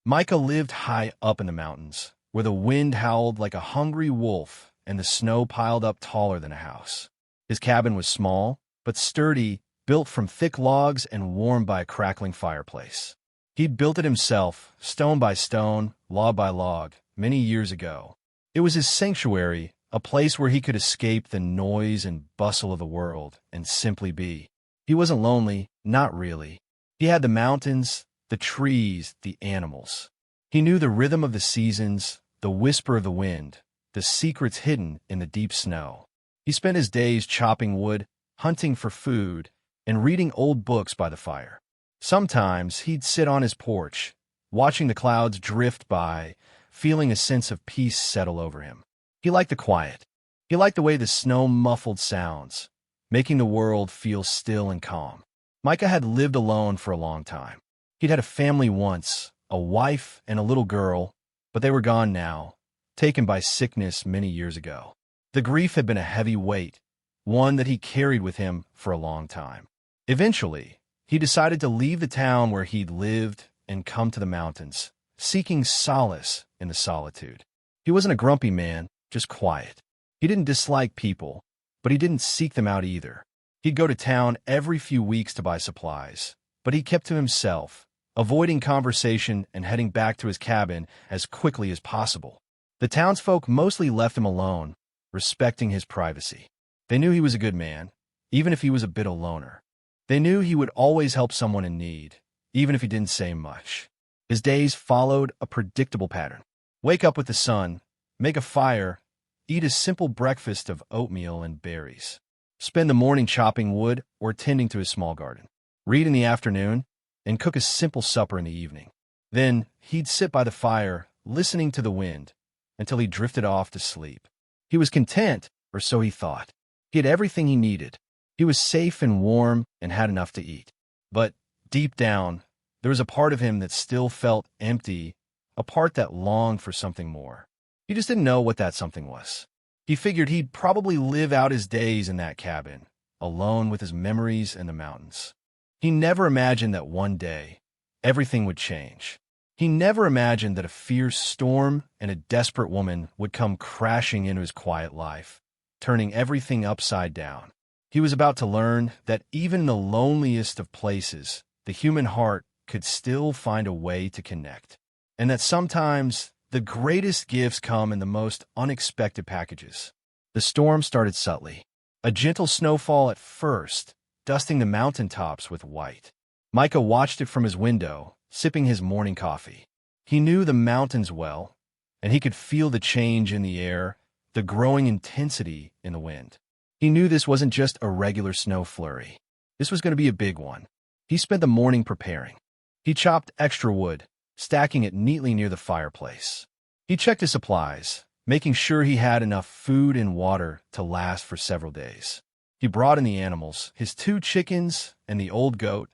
Micah lived high up in the mountains, where the wind howled like a hungry wolf and the snow piled up taller than a house. His cabin was small, but sturdy, built from thick logs and warmed by a crackling fireplace. He'd built it himself, stone by stone, log by log, many years ago. It was his sanctuary, a place where he could escape the noise and bustle of the world and simply be. He wasn't lonely, not really. He had the mountains, the trees, the animals. He knew the rhythm of the seasons, the whisper of the wind, the secrets hidden in the deep snow. He spent his days chopping wood, hunting for food, and reading old books by the fire. Sometimes he'd sit on his porch, watching the clouds drift by, feeling a sense of peace settle over him. He liked the quiet. He liked the way the snow muffled sounds, making the world feel still and calm. Micah had lived alone for a long time. He'd had a family once, a wife and a little girl, but they were gone now, taken by sickness many years ago. The grief had been a heavy weight, one that he carried with him for a long time. Eventually, he decided to leave the town where he'd lived and come to the mountains, seeking solace in the solitude. He wasn't a grumpy man, just quiet. He didn't dislike people, but he didn't seek them out either. He'd go to town every few weeks to buy supplies, but he kept to himself, avoiding conversation and heading back to his cabin as quickly as possible. The townsfolk mostly left him alone, respecting his privacy. They knew he was a good man, even if he was a bit of a loner. They knew he would always help someone in need, even if he didn't say much. His days followed a predictable pattern. Wake up with the sun, make a fire, eat a simple breakfast of oatmeal and berries. Spend the morning chopping wood or tending to his small garden. Read in the afternoon, and cook a simple supper in the evening. Then he'd sit by the fire, listening to the wind, until he drifted off to sleep. He was content, or so he thought. He had everything he needed. He was safe and warm and had enough to eat. But deep down, there was a part of him that still felt empty, a part that longed for something more. He just didn't know what that something was. He figured he'd probably live out his days in that cabin, alone with his memories in the mountains. He never imagined that one day, everything would change. He never imagined that a fierce storm and a desperate woman would come crashing into his quiet life, turning everything upside down. He was about to learn that even in the loneliest of places, the human heart could still find a way to connect, and that sometimes the greatest gifts come in the most unexpected packages. The storm started subtly, a gentle snowfall at first, dusting the mountaintops with white. Micah watched it from his window, sipping his morning coffee. He knew the mountains well, and he could feel the change in the air, the growing intensity in the wind. He knew this wasn't just a regular snow flurry. This was going to be a big one. He spent the morning preparing. He chopped extra wood, stacking it neatly near the fireplace. He checked his supplies, making sure he had enough food and water to last for several days. He brought in the animals, his 2 chickens and the old goat,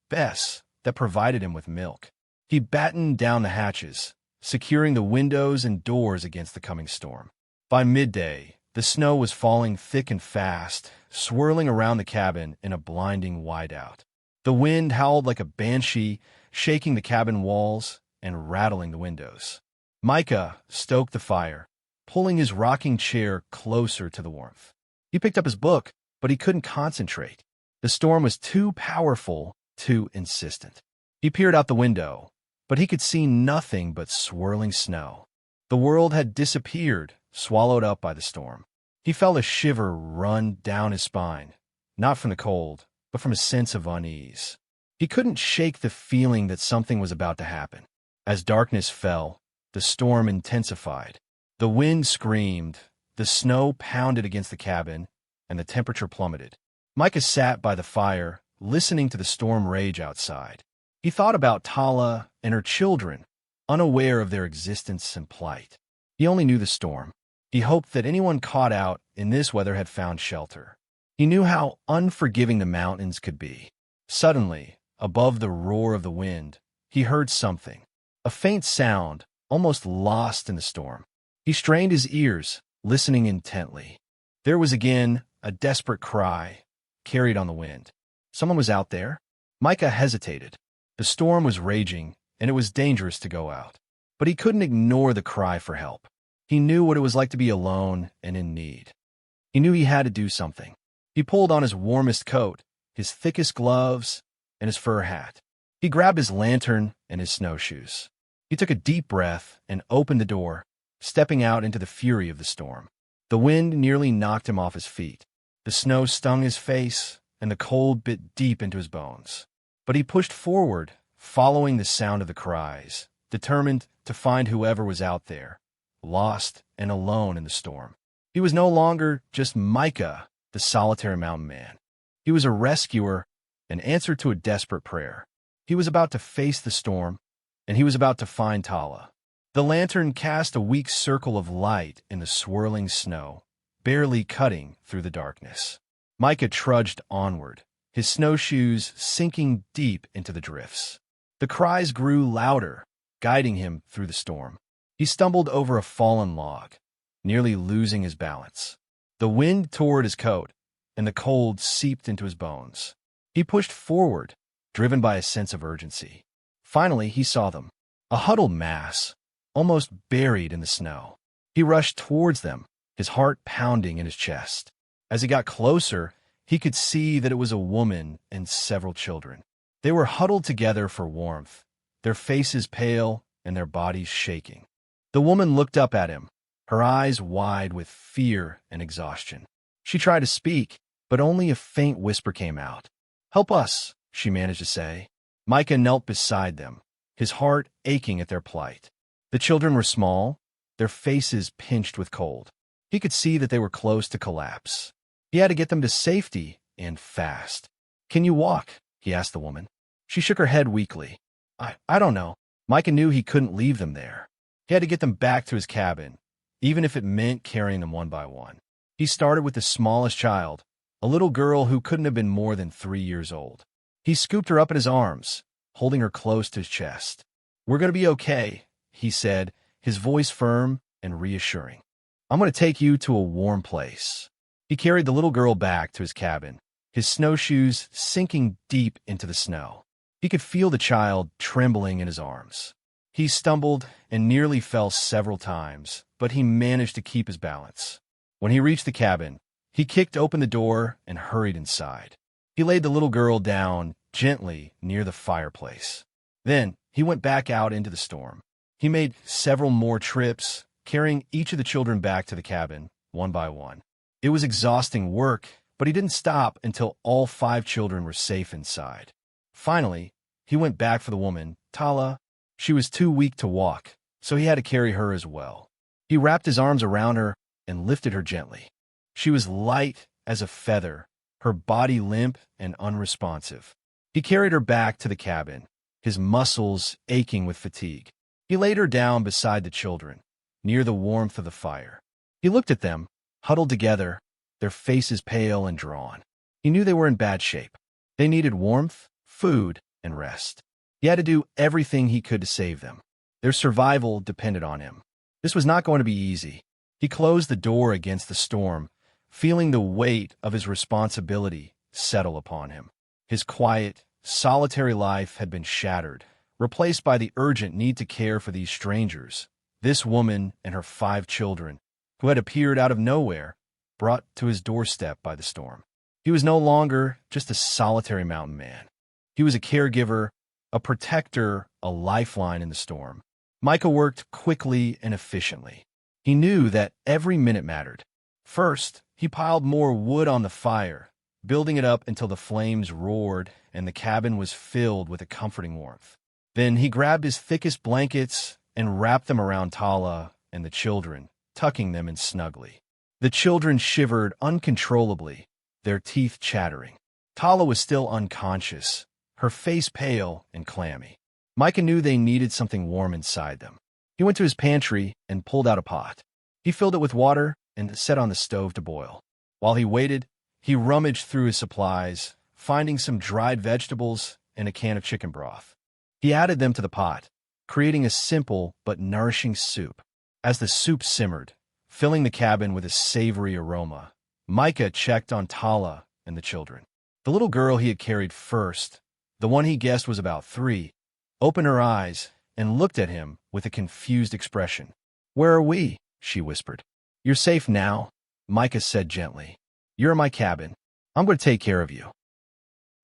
Bess, that provided him with milk. He battened down the hatches, securing the windows and doors against the coming storm. By midday, the snow was falling thick and fast, swirling around the cabin in a blinding whiteout. The wind howled like a banshee, shaking the cabin walls and rattling the windows. Micah stoked the fire, pulling his rocking chair closer to the warmth. He picked up his book, but he couldn't concentrate. The storm was too powerful, too insistent. He peered out the window, but he could see nothing but swirling snow. The world had disappeared, swallowed up by the storm. He felt a shiver run down his spine, not from the cold, but from a sense of unease. He couldn't shake the feeling that something was about to happen. As darkness fell, the storm intensified. The wind screamed, the snow pounded against the cabin, and the temperature plummeted. Micah sat by the fire, listening to the storm rage outside. He thought about Tala and her children, unaware of their existence and plight. He only knew the storm. He hoped that anyone caught out in this weather had found shelter. He knew how unforgiving the mountains could be. Suddenly, above the roar of the wind, he heard something, a faint sound, almost lost in the storm. He strained his ears, listening intently. There was again a desperate cry, carried on the wind. Someone was out there? Micah hesitated. The storm was raging, and it was dangerous to go out. But he couldn't ignore the cry for help. He knew what it was like to be alone and in need. He knew he had to do something. He pulled on his warmest coat, his thickest gloves, and his fur hat. He grabbed his lantern and his snowshoes. He took a deep breath and opened the door, stepping out into the fury of the storm. The wind nearly knocked him off his feet. The snow stung his face, and the cold bit deep into his bones. But he pushed forward, following the sound of the cries, determined to find whoever was out there, lost and alone in the storm. He was no longer just Micah, the solitary mountain man. He was a rescuer, an answer to a desperate prayer. He was about to face the storm, and he was about to find Tala. The lantern cast a weak circle of light in the swirling snow, barely cutting through the darkness. Micah trudged onward, his snowshoes sinking deep into the drifts. The cries grew louder, guiding him through the storm. He stumbled over a fallen log, nearly losing his balance. The wind tore at his coat, and the cold seeped into his bones. He pushed forward, driven by a sense of urgency. Finally, he saw them, a huddled mass, almost buried in the snow. He rushed towards them, his heart pounding in his chest. As he got closer, he could see that it was a woman and several children. They were huddled together for warmth, their faces pale and their bodies shaking. The woman looked up at him, her eyes wide with fear and exhaustion. She tried to speak, but only a faint whisper came out. "Help us," she managed to say. Micah knelt beside them, his heart aching at their plight. The children were small, their faces pinched with cold. He could see that they were close to collapse. He had to get them to safety, and fast. "Can you walk?" he asked the woman. She shook her head weakly. I don't know." Micah knew he couldn't leave them there. He had to get them back to his cabin, even if it meant carrying them one by one. He started with the smallest child, a little girl who couldn't have been more than 3 years old. He scooped her up in his arms, holding her close to his chest. "We're going to be okay," he said, his voice firm and reassuring. "I'm going to take you to a warm place." He carried the little girl back to his cabin, his snowshoes sinking deep into the snow. He could feel the child trembling in his arms. He stumbled and nearly fell several times, but he managed to keep his balance. When he reached the cabin, he kicked open the door and hurried inside. He laid the little girl down gently near the fireplace. Then he went back out into the storm. He made several more trips, carrying each of the children back to the cabin, one by one. It was exhausting work, but he didn't stop until all 5 children were safe inside. Finally, he went back for the woman, Tala. She was too weak to walk, so he had to carry her as well. He wrapped his arms around her and lifted her gently. She was light as a feather, her body limp and unresponsive. He carried her back to the cabin, his muscles aching with fatigue. He laid her down beside the children, near the warmth of the fire. He looked at them, huddled together, their faces pale and drawn. He knew they were in bad shape. They needed warmth, food, and rest. He had to do everything he could to save them. Their survival depended on him. This was not going to be easy. He closed the door against the storm, feeling the weight of his responsibility settle upon him. His quiet, solitary life had been shattered, replaced by the urgent need to care for these strangers, this woman and her 5 children, who had appeared out of nowhere, brought to his doorstep by the storm. He was no longer just a solitary mountain man. He was a caregiver, a protector, a lifeline in the storm. Micah worked quickly and efficiently. He knew that every minute mattered. First, he piled more wood on the fire, building it up until the flames roared and the cabin was filled with a comforting warmth. Then he grabbed his thickest blankets and wrapped them around Tala and the children, tucking them in snugly. The children shivered uncontrollably, their teeth chattering. Tala was still unconscious, her face pale and clammy. Micah knew they needed something warm inside them. He went to his pantry and pulled out a pot. He filled it with water and set on the stove to boil. While he waited, he rummaged through his supplies, finding some dried vegetables and a can of chicken broth. He added them to the pot, creating a simple but nourishing soup. As the soup simmered, filling the cabin with a savory aroma, Micah checked on Tala and the children. The little girl he had carried first, the one he guessed was about 3, opened her eyes and looked at him with a confused expression. "Where are we?" she whispered. "You're safe now," Micah said gently. "You're in my cabin. I'm going to take care of you."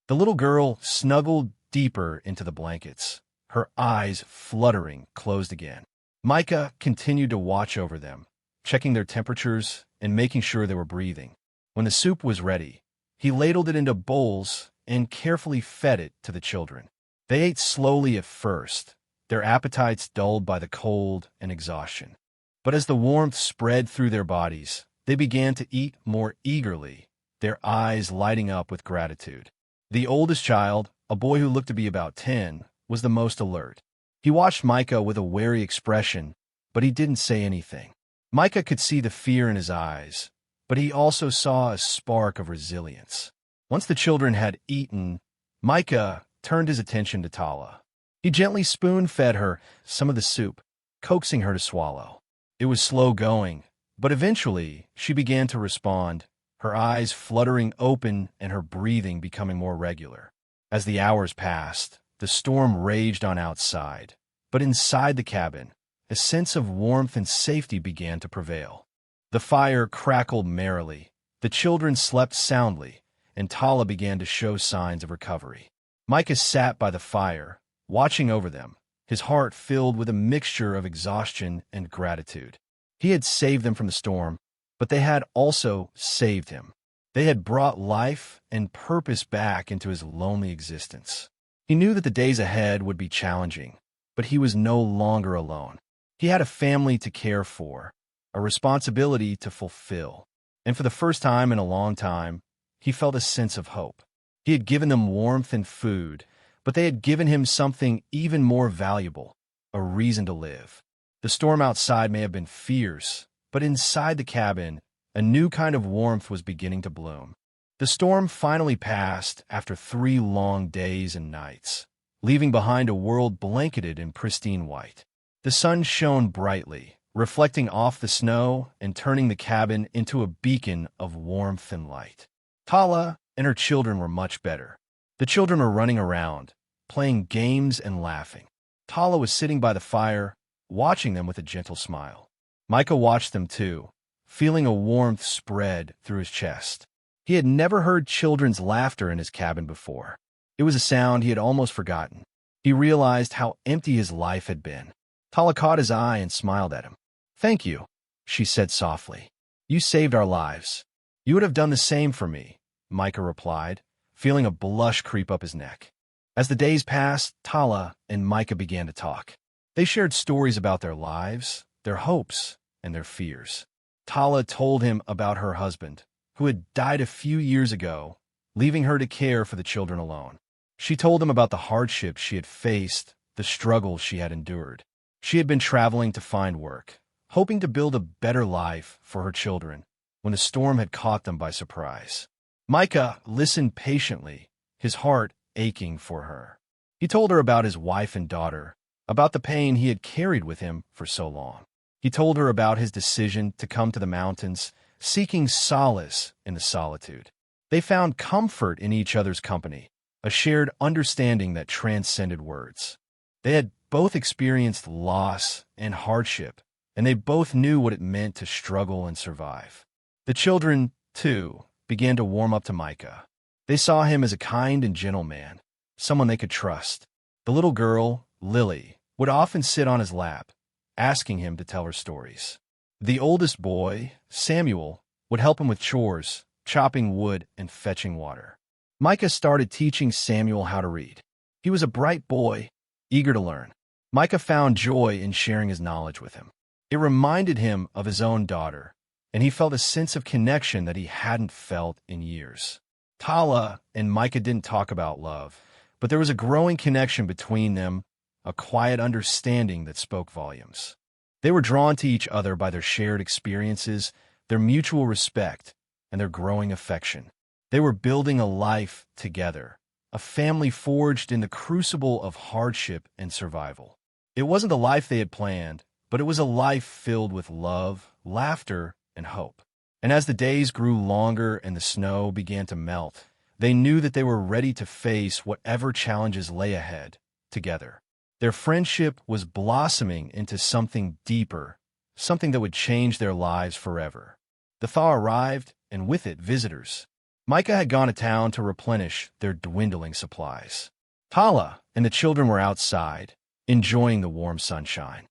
The little girl snuggled deeper into the blankets, her eyes fluttering closed again. Micah continued to watch over them, checking their temperatures and making sure they were breathing. When the soup was ready, he ladled it into bowls and carefully fed it to the children. They ate slowly at first, their appetites dulled by the cold and exhaustion. But as the warmth spread through their bodies, they began to eat more eagerly, their eyes lighting up with gratitude. The oldest child, a boy who looked to be about 10, was the most alert. He watched Micah with a wary expression, but he didn't say anything. Micah could see the fear in his eyes, but he also saw a spark of resilience. Once the children had eaten, Micah turned his attention to Tala. He gently spoon-fed her some of the soup, coaxing her to swallow. It was slow going, but eventually she began to respond, her eyes fluttering open and her breathing becoming more regular. As the hours passed, the storm raged on outside, but inside the cabin, a sense of warmth and safety began to prevail. The fire crackled merrily, the children slept soundly, and Tala began to show signs of recovery. Micah sat by the fire, watching over them, his heart filled with a mixture of exhaustion and gratitude. He had saved them from the storm, but they had also saved him. They had brought life and purpose back into his lonely existence. He knew that the days ahead would be challenging, but he was no longer alone. He had a family to care for, a responsibility to fulfill, and for the first time in a long time, he felt a sense of hope. He had given them warmth and food, but they had given him something even more valuable, a reason to live. The storm outside may have been fierce, but inside the cabin, a new kind of warmth was beginning to bloom. The storm finally passed after 3 long days and nights, leaving behind a world blanketed in pristine white. The sun shone brightly, reflecting off the snow and turning the cabin into a beacon of warmth and light. Tala and her children were much better. The children were running around, playing games and laughing. Tala was sitting by the fire, watching them with a gentle smile. Micah watched them too, feeling a warmth spread through his chest. He had never heard children's laughter in his cabin before. It was a sound he had almost forgotten. He realized how empty his life had been. Tala caught his eye and smiled at him. "Thank you," she said softly. "You saved our lives." "You would have done the same for me," Micah replied, feeling a blush creep up his neck. As the days passed, Tala and Micah began to talk. They shared stories about their lives, their hopes, and their fears. Tala told him about her husband, who had died a few years ago, leaving her to care for the children alone. She told him about the hardships she had faced, the struggles she had endured. She had been traveling to find work, hoping to build a better life for her children, when the storm had caught them by surprise. Micah listened patiently, his heart aching for her. He told her about his wife and daughter, about the pain he had carried with him for so long. He told her about his decision to come to the mountains, seeking solace in the solitude. They found comfort in each other's company, a shared understanding that transcended words. They had both experienced loss and hardship, and they both knew what it meant to struggle and survive. The children, too, began to warm up to Micah. They saw him as a kind and gentle man, someone they could trust. The little girl, Lily, would often sit on his lap, asking him to tell her stories. The oldest boy, Samuel, would help him with chores, chopping wood and fetching water. Micah started teaching Samuel how to read. He was a bright boy, eager to learn. Micah found joy in sharing his knowledge with him. It reminded him of his own daughter, and he felt a sense of connection that he hadn't felt in years. Tala and Micah didn't talk about love, but there was a growing connection between them, a quiet understanding that spoke volumes. They were drawn to each other by their shared experiences, their mutual respect, and their growing affection. They were building a life together, a family forged in the crucible of hardship and survival. It wasn't the life they had planned, but it was a life filled with love, laughter, and hope. And as the days grew longer and the snow began to melt, they knew that they were ready to face whatever challenges lay ahead, together. Their friendship was blossoming into something deeper, something that would change their lives forever. The thaw arrived, and with it, visitors. Micah had gone to town to replenish their dwindling supplies. Tala and the children were outside, enjoying the warm sunshine.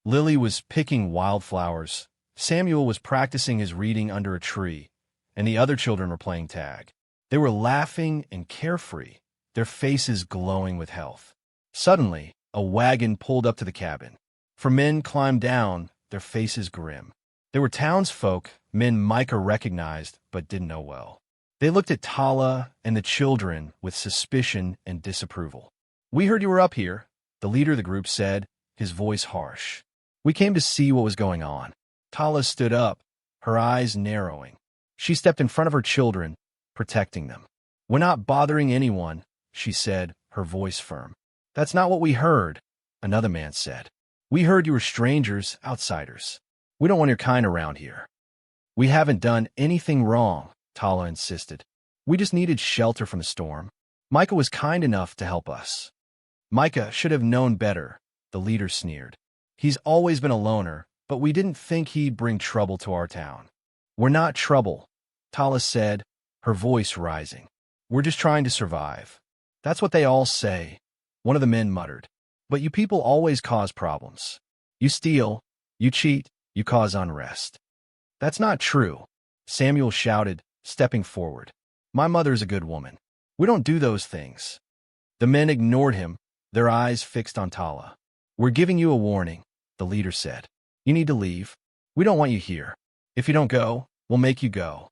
Lily was picking wildflowers, Samuel was practicing his reading under a tree, and the other children were playing tag. They were laughing and carefree, their faces glowing with health. Suddenly, a wagon pulled up to the cabin. 4 men climbed down, their faces grim. They were townsfolk, men Micah recognized but didn't know well. They looked at Tala and the children with suspicion and disapproval. "We heard you were up here," the leader of the group said, his voice harsh. "We came to see what was going on." Tala stood up, her eyes narrowing. She stepped in front of her children, protecting them. "We're not bothering anyone," she said, her voice firm. "That's not what we heard," another man said. "We heard you were strangers, outsiders. We don't want your kind around here." "We haven't done anything wrong," Tala insisted. "We just needed shelter from the storm. Micah was kind enough to help us." "Micah should have known better," the leader sneered. "He's always been a loner, but we didn't think he'd bring trouble to our town." "We're not trouble," Tala said, her voice rising. "We're just trying to survive." "That's what they all say," one of the men muttered. "But you people always cause problems. You steal, you cheat, you cause unrest." "That's not true," Samuel shouted, stepping forward. "My mother's a good woman. We don't do those things." The men ignored him, their eyes fixed on Tala. "We're giving you a warning," the leader said. "You need to leave. We don't want you here. If you don't go, we'll make you go."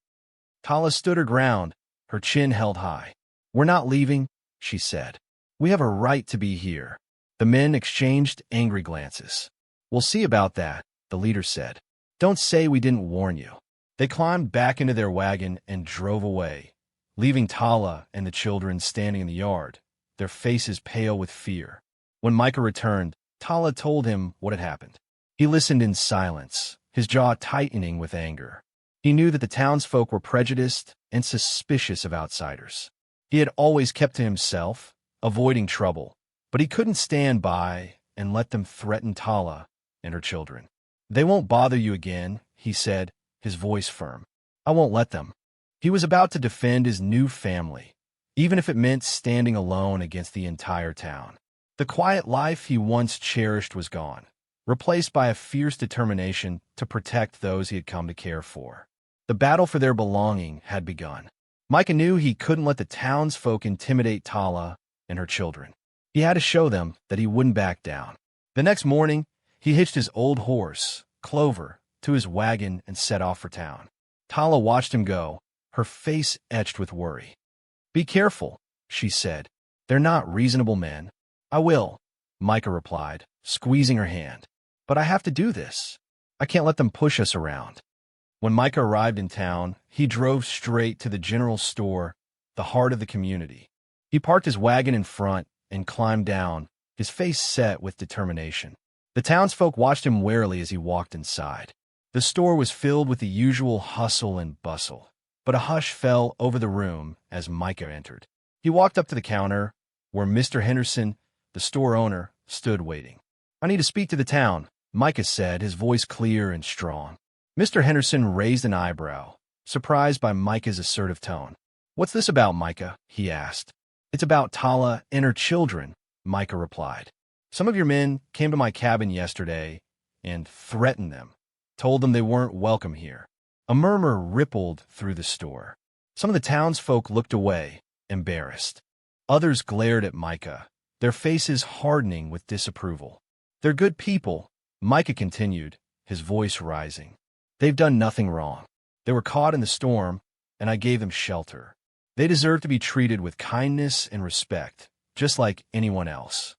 Tala stood her ground, her chin held high. "We're not leaving," she said. "We have a right to be here." The men exchanged angry glances. "We'll see about that," the leader said. "Don't say we didn't warn you." They climbed back into their wagon and drove away, leaving Tala and the children standing in the yard, their faces pale with fear. When Micah returned, Tala told him what had happened. He listened in silence, his jaw tightening with anger. He knew that the townsfolk were prejudiced and suspicious of outsiders. He had always kept to himself, avoiding trouble, but he couldn't stand by and let them threaten Tala and her children. "They won't bother you again," he said, his voice firm. "I won't let them." He was about to defend his new family, even if it meant standing alone against the entire town. The quiet life he once cherished was gone, replaced by a fierce determination to protect those he had come to care for. The battle for their belonging had begun. Micah knew he couldn't let the townsfolk intimidate Tala and her children. He had to show them that he wouldn't back down. The next morning, he hitched his old horse, Clover, to his wagon and set off for town. Tala watched him go, her face etched with worry. "Be careful," she said. "They're not reasonable men." "I will," Micah replied, squeezing her hand. "But I have to do this. I can't let them push us around." When Micah arrived in town, he drove straight to the general store, the heart of the community. He parked his wagon in front and climbed down, his face set with determination. The townsfolk watched him warily as he walked inside. The store was filled with the usual hustle and bustle, but a hush fell over the room as Micah entered. He walked up to the counter, where Mr. Henderson, the store owner, stood waiting. "I need to speak to the town," Micah said, his voice clear and strong. Mr. Henderson raised an eyebrow, surprised by Micah's assertive tone. "What's this about, Micah?" he asked. "It's about Tala and her children," Micah replied. "Some of your men came to my cabin yesterday and threatened them, told them they weren't welcome here." A murmur rippled through the store. Some of the townsfolk looked away, embarrassed. Others glared at Micah, their faces hardening with disapproval. "They're good people," Micah continued, his voice rising. "They've done nothing wrong. They were caught in the storm, and I gave them shelter. They deserve to be treated with kindness and respect, just like anyone else."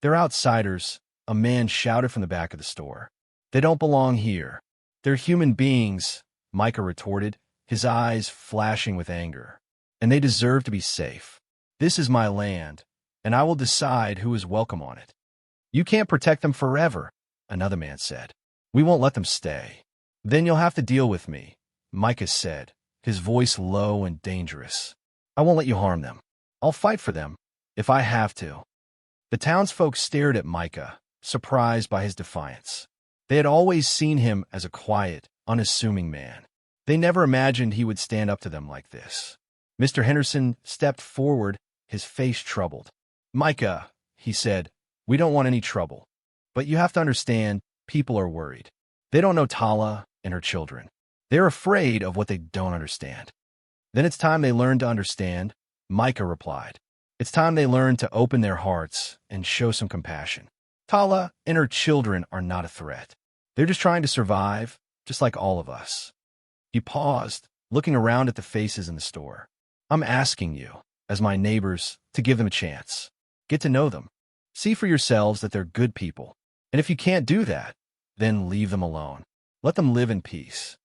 "They're outsiders," a man shouted from the back of the store. "They don't belong here." "They're human beings," Micah retorted, his eyes flashing with anger. "And they deserve to be safe. This is my land, and I will decide who is welcome on it." "You can't protect them forever," another man said. "We won't let them stay." "Then you'll have to deal with me," Micah said, his voice low and dangerous. "I won't let you harm them. I'll fight for them, if I have to." The townsfolk stared at Micah, surprised by his defiance. They had always seen him as a quiet, unassuming man. They never imagined he would stand up to them like this. Mr. Henderson stepped forward, his face troubled. "Micah," he said, "we don't want any trouble. But you have to understand, people are worried. They don't know Tala and her children. They're afraid of what they don't understand." "Then it's time they learn to understand," Micah replied. "It's time they learn to open their hearts and show some compassion. Tala and her children are not a threat. They're just trying to survive, just like all of us." He paused, looking around at the faces in the store. "I'm asking you, as my neighbors, to give them a chance. Get to know them. See for yourselves that they're good people. And if you can't do that, then leave them alone. Let them live in peace."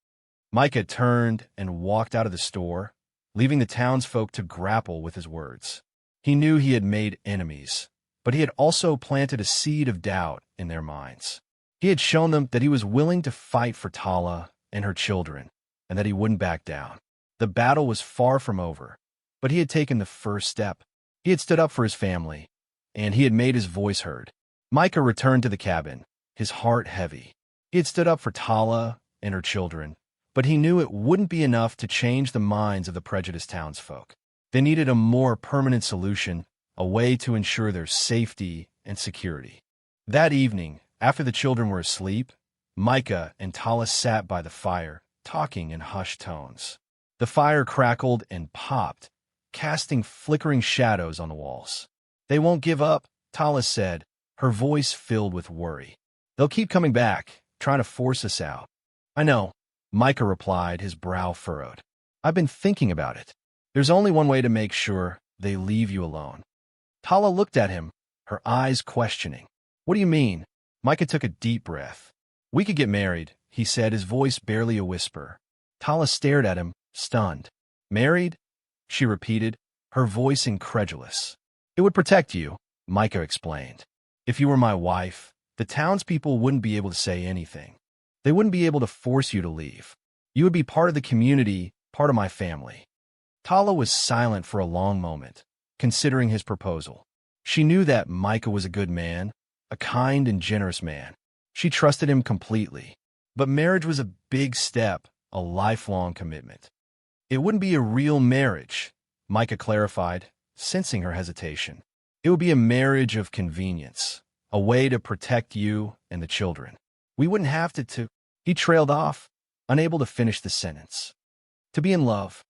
Micah turned and walked out of the store, leaving the townsfolk to grapple with his words. He knew he had made enemies, but he had also planted a seed of doubt in their minds. He had shown them that he was willing to fight for Tala and her children, and that he wouldn't back down. The battle was far from over, but he had taken the first step. He had stood up for his family, and he had made his voice heard. Micah returned to the cabin, his heart heavy. He had stood up for Tala and her children, but he knew it wouldn't be enough to change the minds of the prejudiced townsfolk. They needed a more permanent solution, a way to ensure their safety and security. That evening, after the children were asleep, Micah and Tala sat by the fire, talking in hushed tones. The fire crackled and popped, casting flickering shadows on the walls. "They won't give up," Tala said, her voice filled with worry. "They'll keep coming back, trying to force us out." "I know," Micah replied, his brow furrowed. "I've been thinking about it. There's only one way to make sure they leave you alone." Tala looked at him, her eyes questioning. "What do you mean?" Micah took a deep breath. "We could get married," he said, his voice barely a whisper. Tala stared at him, stunned. "Married?" she repeated, her voice incredulous. "It would protect you," Micah explained. "If you were my wife, the townspeople wouldn't be able to say anything. They wouldn't be able to force you to leave. You would be part of the community, part of my family." Tala was silent for a long moment, considering his proposal. She knew that Micah was a good man, a kind and generous man. She trusted him completely. But marriage was a big step, a lifelong commitment. "It wouldn't be a real marriage," Micah clarified, sensing her hesitation. "It would be a marriage of convenience, a way to protect you and the children. We wouldn't have to—" He trailed off, unable to finish the sentence. "To be in love."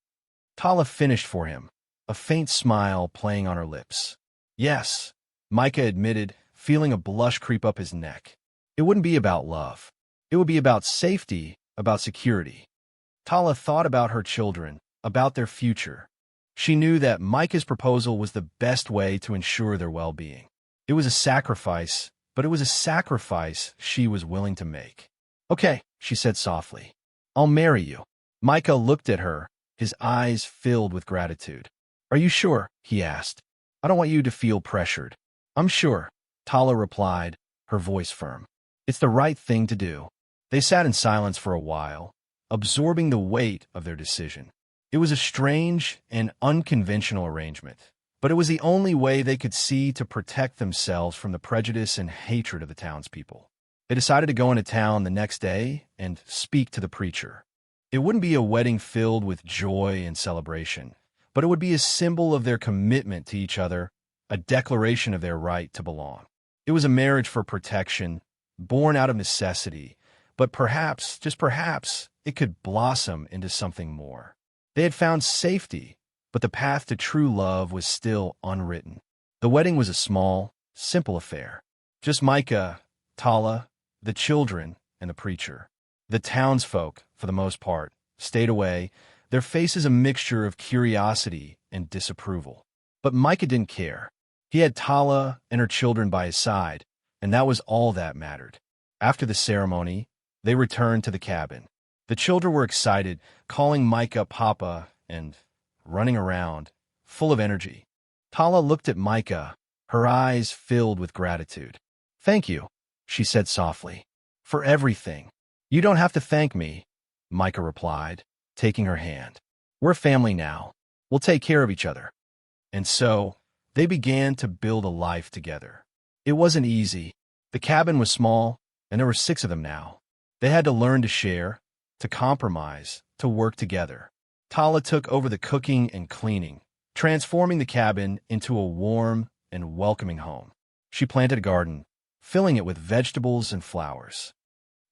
Tala finished for him, a faint smile playing on her lips. "Yes," Micah admitted, feeling a blush creep up his neck. "It wouldn't be about love. It would be about safety, about security." Tala thought about her children, about their future. She knew that Micah's proposal was the best way to ensure their well-being. It was a sacrifice, but it was a sacrifice she was willing to make. "Okay," she said softly. "I'll marry you." Micah looked at her, his eyes filled with gratitude. "Are you sure?" he asked. "I don't want you to feel pressured." "I'm sure," Tala replied, her voice firm. "It's the right thing to do." They sat in silence for a while, absorbing the weight of their decision. It was a strange and unconventional arrangement, but it was the only way they could see to protect themselves from the prejudice and hatred of the townspeople. They decided to go into town the next day and speak to the preacher. It wouldn't be a wedding filled with joy and celebration, but it would be a symbol of their commitment to each other, a declaration of their right to belong. It was a marriage for protection, born out of necessity, but perhaps, just perhaps, it could blossom into something more. They had found safety, but the path to true love was still unwritten. The wedding was a small, simple affair. Just Micah, Tala, the children, and the preacher. The townsfolk, for the most part, stayed away, their faces a mixture of curiosity and disapproval. But Micah didn't care. He had Tala and her children by his side, and that was all that mattered. After the ceremony, they returned to the cabin. The children were excited, calling Micah Papa and running around, full of energy. Tala looked at Micah, her eyes filled with gratitude. "Thank you," she said softly, "for everything." "You don't have to thank me," Micah replied, taking her hand. "We're family now. We'll take care of each other." And so, they began to build a life together. It wasn't easy. The cabin was small, and there were 6 of them now. They had to learn to share, to compromise, to work together. Tala took over the cooking and cleaning, transforming the cabin into a warm and welcoming home. She planted a garden, filling it with vegetables and flowers.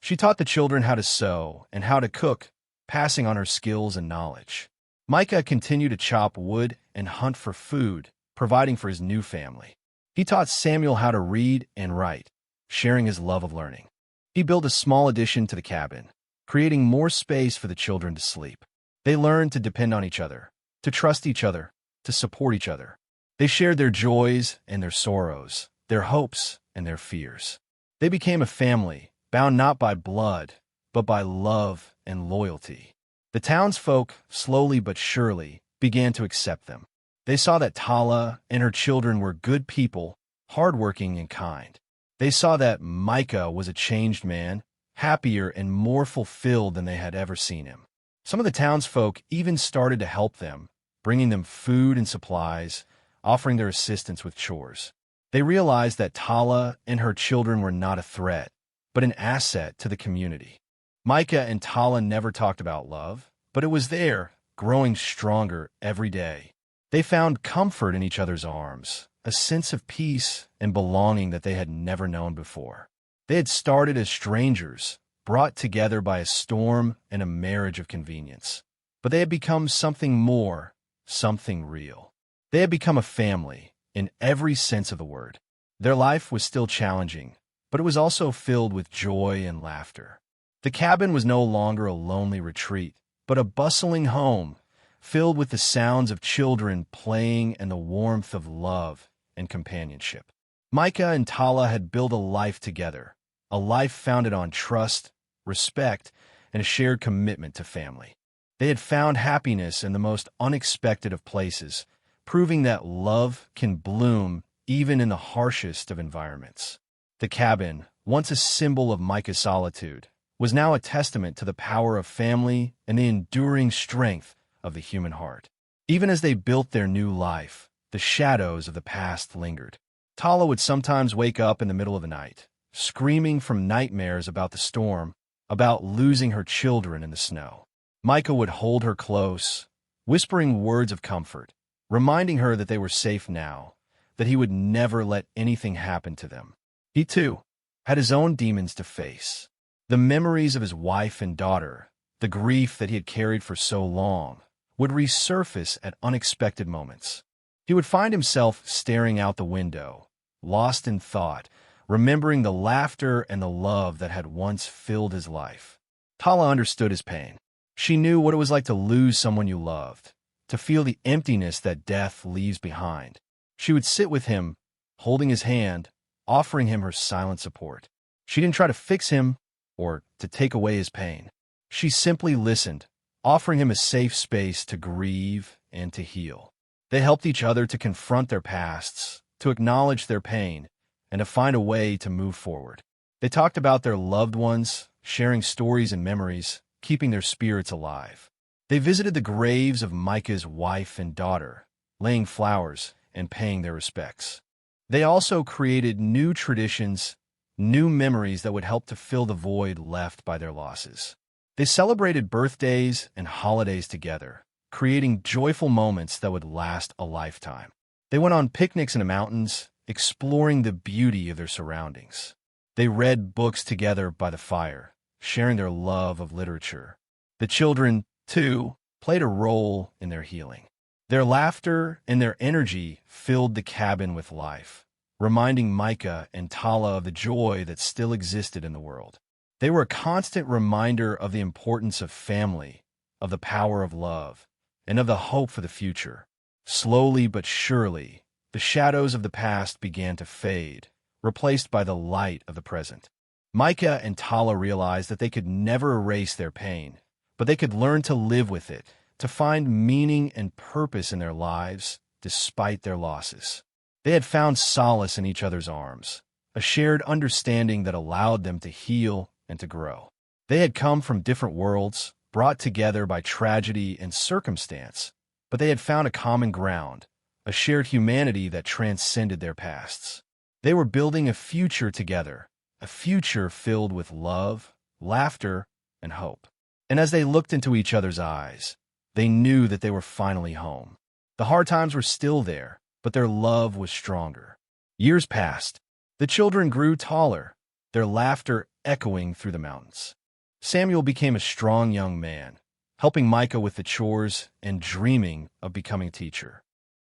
She taught the children how to sew and how to cook, passing on her skills and knowledge. Micah continued to chop wood and hunt for food, providing for his new family. He taught Samuel how to read and write, sharing his love of learning. He built a small addition to the cabin, creating more space for the children to sleep. They learned to depend on each other, to trust each other, to support each other. They shared their joys and their sorrows, their hopes and their fears. They became a family, bound not by blood, but by love and loyalty. The townsfolk, slowly but surely, began to accept them. They saw that Tala and her children were good people, hardworking and kind. They saw that Micah was a changed man, happier and more fulfilled than they had ever seen him. Some of the townsfolk even started to help them, bringing them food and supplies, offering their assistance with chores. They realized that Tala and her children were not a threat, but an asset to the community. Micah and Tala never talked about love, but it was there, growing stronger every day. They found comfort in each other's arms, a sense of peace and belonging that they had never known before. They had started as strangers, brought together by a storm and a marriage of convenience. But they had become something more, something real. They had become a family, in every sense of the word. Their life was still challenging, but it was also filled with joy and laughter. The cabin was no longer a lonely retreat, but a bustling home, filled with the sounds of children playing and the warmth of love and companionship. Micah and Tala had built a life together, a life founded on trust, respect, and a shared commitment to family. They had found happiness in the most unexpected of places, proving that love can bloom even in the harshest of environments. The cabin, once a symbol of Micah's solitude, was now a testament to the power of family and the enduring strength of the human heart. Even as they built their new life, the shadows of the past lingered. Tala would sometimes wake up in the middle of the night, screaming from nightmares about the storm, about losing her children in the snow. Micah would hold her close, whispering words of comfort, reminding her that they were safe now, that he would never let anything happen to them. He, too, had his own demons to face. The memories of his wife and daughter, the grief that he had carried for so long, would resurface at unexpected moments. He would find himself staring out the window, lost in thought, remembering the laughter and the love that had once filled his life. Tala understood his pain. She knew what it was like to lose someone you loved, to feel the emptiness that death leaves behind. She would sit with him, holding his hand, offering him her silent support. She didn't try to fix him or to take away his pain. She simply listened, offering him a safe space to grieve and to heal. They helped each other to confront their pasts, to acknowledge their pain, and to find a way to move forward. They talked about their loved ones, sharing stories and memories, keeping their spirits alive. They visited the graves of Micah's wife and daughter, laying flowers and paying their respects. They also created new traditions, new memories that would help to fill the void left by their losses. They celebrated birthdays and holidays together, creating joyful moments that would last a lifetime. They went on picnics in the mountains, exploring the beauty of their surroundings. They read books together by the fire, sharing their love of literature. The children, too, played a role in their healing. Their laughter and their energy filled the cabin with life, reminding Micah and Tala of the joy that still existed in the world. They were a constant reminder of the importance of family, of the power of love, and of the hope for the future. Slowly but surely, the shadows of the past began to fade, replaced by the light of the present. Micah and Tala realized that they could never erase their pain, but they could learn to live with it, to find meaning and purpose in their lives despite their losses. They had found solace in each other's arms, a shared understanding that allowed them to heal and to grow. They had come from different worlds, brought together by tragedy and circumstance, but they had found a common ground, a shared humanity that transcended their pasts. They were building a future together, a future filled with love, laughter, and hope. And as they looked into each other's eyes, they knew that they were finally home. The hard times were still there, but their love was stronger. Years passed. The children grew taller, their laughter echoing through the mountains. Samuel became a strong young man, helping Micah with the chores and dreaming of becoming a teacher.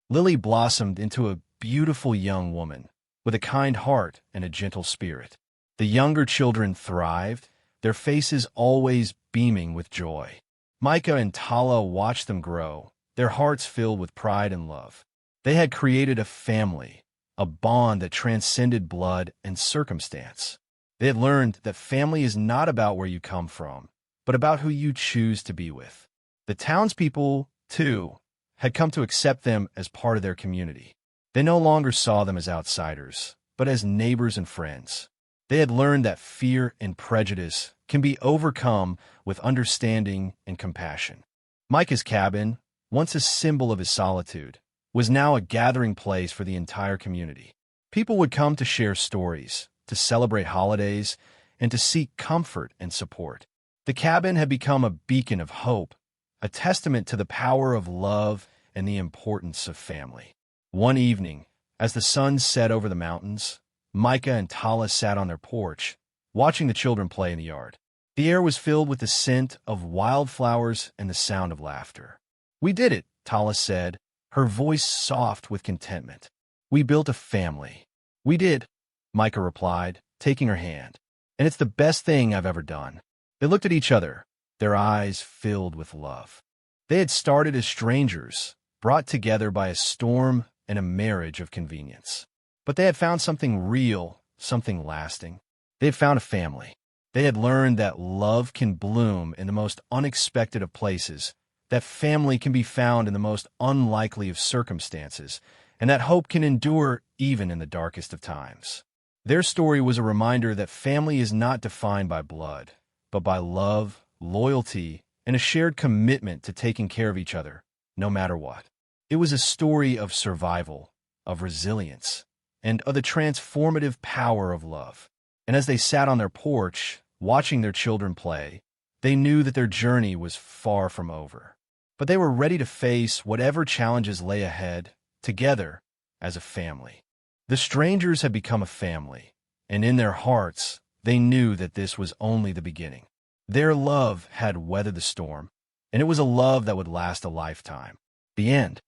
Lily blossomed into a beautiful young woman with a kind heart and a gentle spirit. The younger children thrived, their faces always beaming with joy. Micah and Tala watched them grow, their hearts filled with pride and love. They had created a family, a bond that transcended blood and circumstance. They had learned that family is not about where you come from, but about who you choose to be with. The townspeople, too, had come to accept them as part of their community. They no longer saw them as outsiders, but as neighbors and friends. They had learned that fear and prejudice can be overcome with understanding and compassion. Micah's cabin, once a symbol of his solitude, was now a gathering place for the entire community. People would come to share stories, to celebrate holidays, and to seek comfort and support. The cabin had become a beacon of hope, a testament to the power of love and the importance of family. One evening, as the sun set over the mountains, Micah and Tala sat on their porch, watching the children play in the yard. The air was filled with the scent of wildflowers and the sound of laughter. "We did it," Tala said, her voice soft with contentment. "We built a family." "We did," Micah replied, taking her hand. "And it's the best thing I've ever done." They looked at each other, their eyes filled with love. They had started as strangers, brought together by a storm and a marriage of convenience. But they had found something real, something lasting. They had found a family. They had learned that love can bloom in the most unexpected of places, that family can be found in the most unlikely of circumstances, and that hope can endure even in the darkest of times. Their story was a reminder that family is not defined by blood, but by love, loyalty, and a shared commitment to taking care of each other, no matter what. It was a story of survival, of resilience, and of the transformative power of love. And as they sat on their porch, watching their children play, they knew that their journey was far from over. But they were ready to face whatever challenges lay ahead, together, as a family. The strangers had become a family, and in their hearts, they knew that this was only the beginning. Their love had weathered the storm, and it was a love that would last a lifetime. The end.